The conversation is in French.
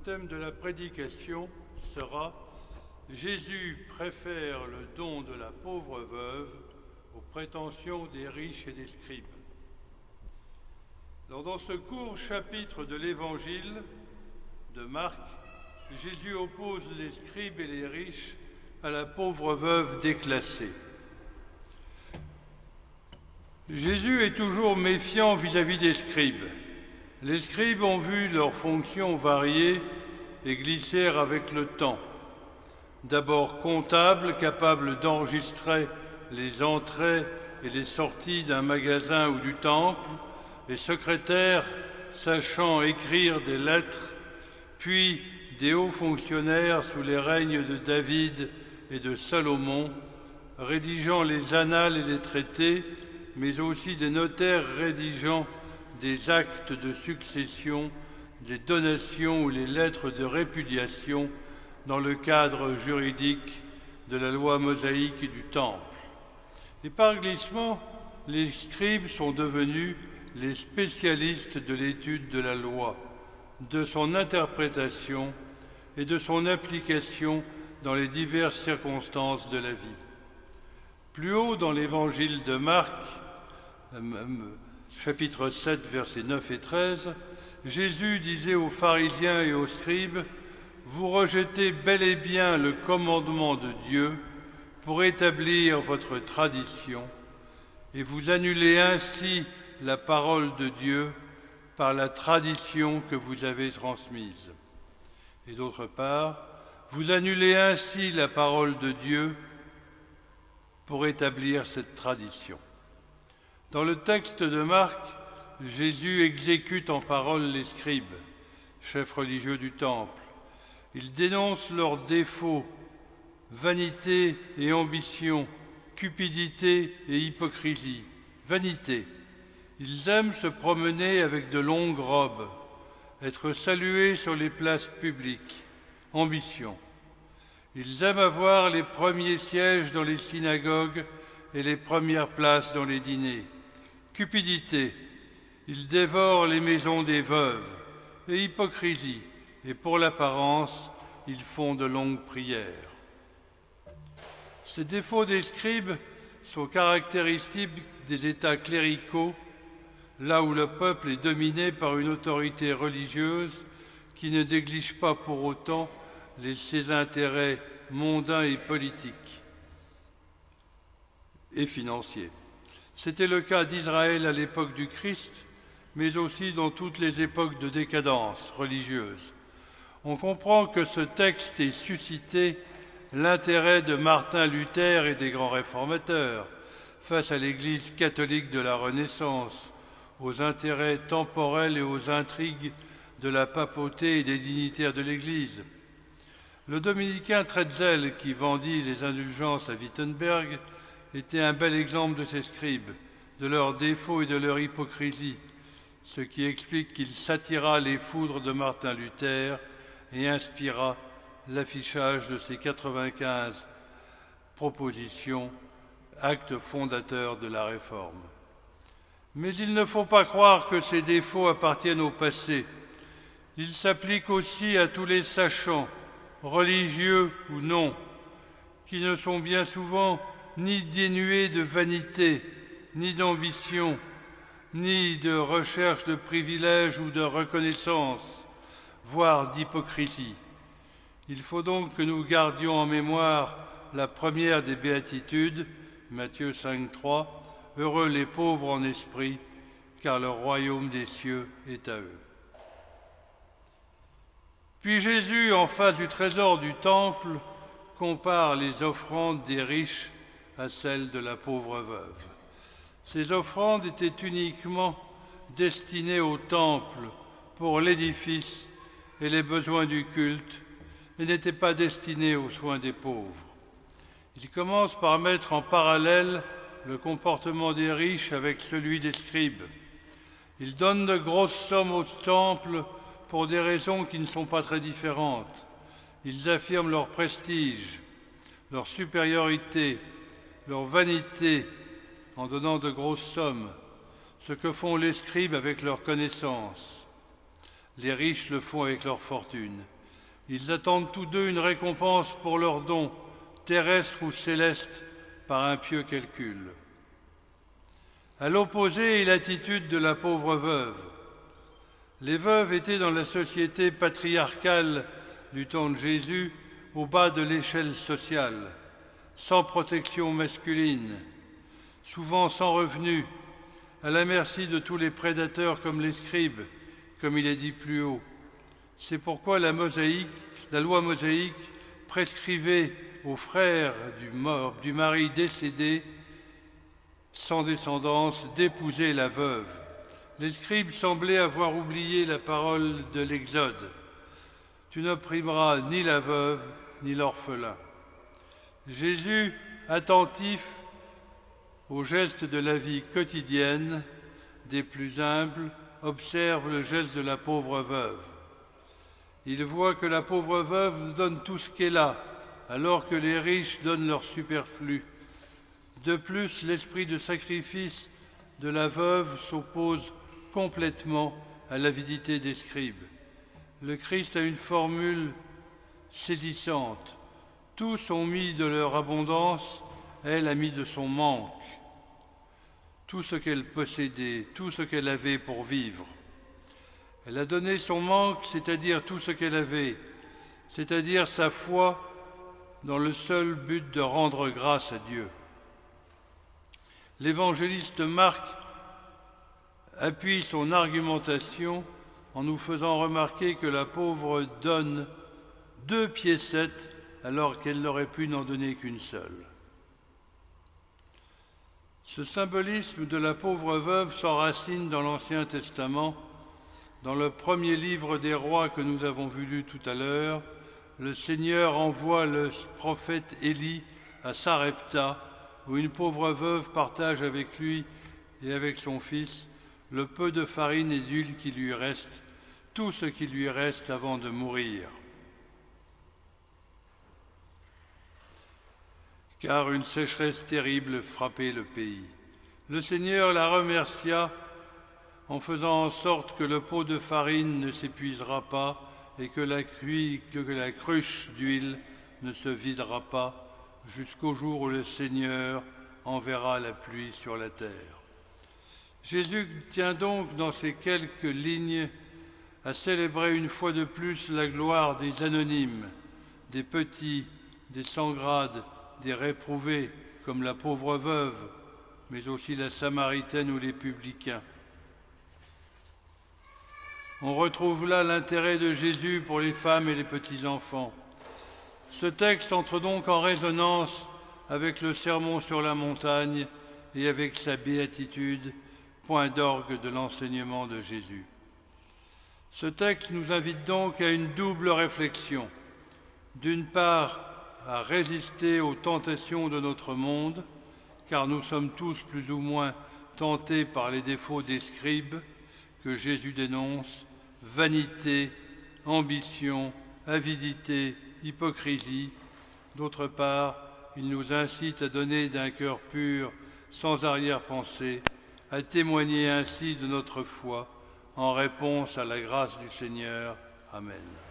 thème de la prédication sera « Jésus préfère le don de la pauvre veuve aux prétentions des riches et des scribes ». Alors, dans ce court chapitre de l'Évangile de Marc, Jésus oppose les scribes et les riches à la pauvre veuve déclassée. Jésus est toujours méfiant vis-à-vis des scribes. Les scribes ont vu leurs fonctions varier et glisser avec le temps. D'abord comptables, capables d'enregistrer les entrées et les sorties d'un magasin ou du temple, et secrétaires sachant écrire des lettres, puis des hauts fonctionnaires sous les règnes de David et de Salomon, rédigeant les annales et les traités, mais aussi des notaires rédigeant des actes de succession, des donations ou les lettres de répudiation dans le cadre juridique de la loi mosaïque du Temple. Et par glissement, les scribes sont devenus les spécialistes de l'étude de la loi, de son interprétation et de son application dans les diverses circonstances de la vie. Plus haut dans l'évangile de Marc, chapitre 7, versets 9 et 13, Jésus disait aux pharisiens et aux scribes « Vous rejetez bel et bien le commandement de Dieu pour établir votre tradition, et vous annulez ainsi la parole de Dieu par la tradition que vous avez transmise. Et d'autre part, vous annulez ainsi la parole de Dieu pour établir cette tradition. » Dans le texte de Marc, Jésus exécute en parole les scribes, chefs religieux du temple. Il dénonce leurs défauts, vanité et ambition, cupidité et hypocrisie. Vanité. Ils aiment se promener avec de longues robes, être salués sur les places publiques. Ambition. Ils aiment avoir les premiers sièges dans les synagogues et les premières places dans les dîners. Cupidité. Ils dévorent les maisons des veuves. Et hypocrisie. Et pour l'apparence, ils font de longues prières. Ces défauts des scribes sont caractéristiques des États cléricaux, là où le peuple est dominé par une autorité religieuse qui ne néglige pas pour autant ses intérêts mondains et politiques et financiers. C'était le cas d'Israël à l'époque du Christ, mais aussi dans toutes les époques de décadence religieuse. On comprend que ce texte ait suscité l'intérêt de Martin Luther et des grands réformateurs face à l'Église catholique de la Renaissance, aux intérêts temporels et aux intrigues de la papauté et des dignitaires de l'Église. Le dominicain Tetzel, qui vendit les indulgences à Wittenberg, était un bel exemple de ces scribes, de leurs défauts et de leur hypocrisie, ce qui explique qu'il s'attira les foudres de Martin Luther et inspira l'affichage de ses 95 propositions, actes fondateurs de la Réforme. Mais il ne faut pas croire que ces défauts appartiennent au passé. Ils s'appliquent aussi à tous les sachants, religieux ou non, qui ne sont bien souvent ni dénués de vanité, ni d'ambition, ni de recherche de privilèges ou de reconnaissance, voire d'hypocrisie. Il faut donc que nous gardions en mémoire la première des béatitudes, Matthieu 5,3, « Heureux les pauvres en esprit, car le royaume des cieux est à eux. » Puis Jésus, en face du trésor du temple, compare les offrandes des riches à celles de la pauvre veuve. Ces offrandes étaient uniquement destinées au temple pour l'édifice et les besoins du culte et n'étaient pas destinées aux soins des pauvres. Il commence par mettre en parallèle le comportement des riches avec celui des scribes. Ils donnent de grosses sommes au temple pour des raisons qui ne sont pas très différentes. Ils affirment leur prestige, leur supériorité, leur vanité en donnant de grosses sommes, ce que font les scribes avec leur connaissance. Les riches le font avec leur fortune. Ils attendent tous deux une récompense pour leurs dons, terrestres ou célestes, par un pieux calcul. À l'opposé est l'attitude de la pauvre veuve. Les veuves étaient dans la société patriarcale du temps de Jésus au bas de l'échelle sociale, sans protection masculine, souvent sans revenus, à la merci de tous les prédateurs comme les scribes, comme il est dit plus haut. C'est pourquoi la loi mosaïque prescrivait aux frères du mari décédé sans descendance d'épouser la veuve. Les scribes semblaient avoir oublié la parole de l'Exode. Tu n'opprimeras ni la veuve ni l'orphelin. Jésus, attentif aux gestes de la vie quotidienne des plus humbles, observe le geste de la pauvre veuve. Il voit que la pauvre veuve donne tout ce qu'elle a, alors que les riches donnent leur superflu. De plus, l'esprit de sacrifice de la veuve s'oppose complètement à l'avidité des scribes. Le Christ a une formule saisissante. Tous ont mis de leur abondance, elle a mis de son manque. Tout ce qu'elle possédait, tout ce qu'elle avait pour vivre. Elle a donné son manque, c'est-à-dire tout ce qu'elle avait, c'est-à-dire sa foi dans le seul but de rendre grâce à Dieu. L'évangéliste Marc appuie son argumentation en nous faisant remarquer que la pauvre donne 2 piécettes alors qu'elle n'aurait pu n'en donner qu'une seule. Ce symbolisme de la pauvre veuve s'enracine dans l'Ancien Testament. Dans le premier livre des rois que nous avons lu tout à l'heure, le Seigneur envoie le prophète Élie à Sarepta, où une pauvre veuve partage avec lui et avec son fils le peu de farine et d'huile qui lui reste, tout ce qui lui reste avant de mourir. Car une sécheresse terrible frappait le pays. Le Seigneur la remercia en faisant en sorte que le pot de farine ne s'épuisera pas et que la cruche d'huile ne se videra pas jusqu'au jour où le Seigneur enverra la pluie sur la terre. Jésus tient donc dans ces quelques lignes à célébrer une fois de plus la gloire des anonymes, des petits, des sans grade, des réprouvés, comme la pauvre veuve, mais aussi la Samaritaine ou les publicains. On retrouve là l'intérêt de Jésus pour les femmes et les petits-enfants. Ce texte entre donc en résonance avec le Sermon sur la montagne et avec sa béatitude, point d'orgue de l'enseignement de Jésus. Ce texte nous invite donc à une double réflexion. D'une part, à résister aux tentations de notre monde, car nous sommes tous plus ou moins tentés par les défauts des scribes que Jésus dénonce, vanité, ambition, avidité, hypocrisie. D'autre part, il nous incite à donner d'un cœur pur, sans arrière-pensée, à témoigner ainsi de notre foi en réponse à la grâce du Seigneur. Amen.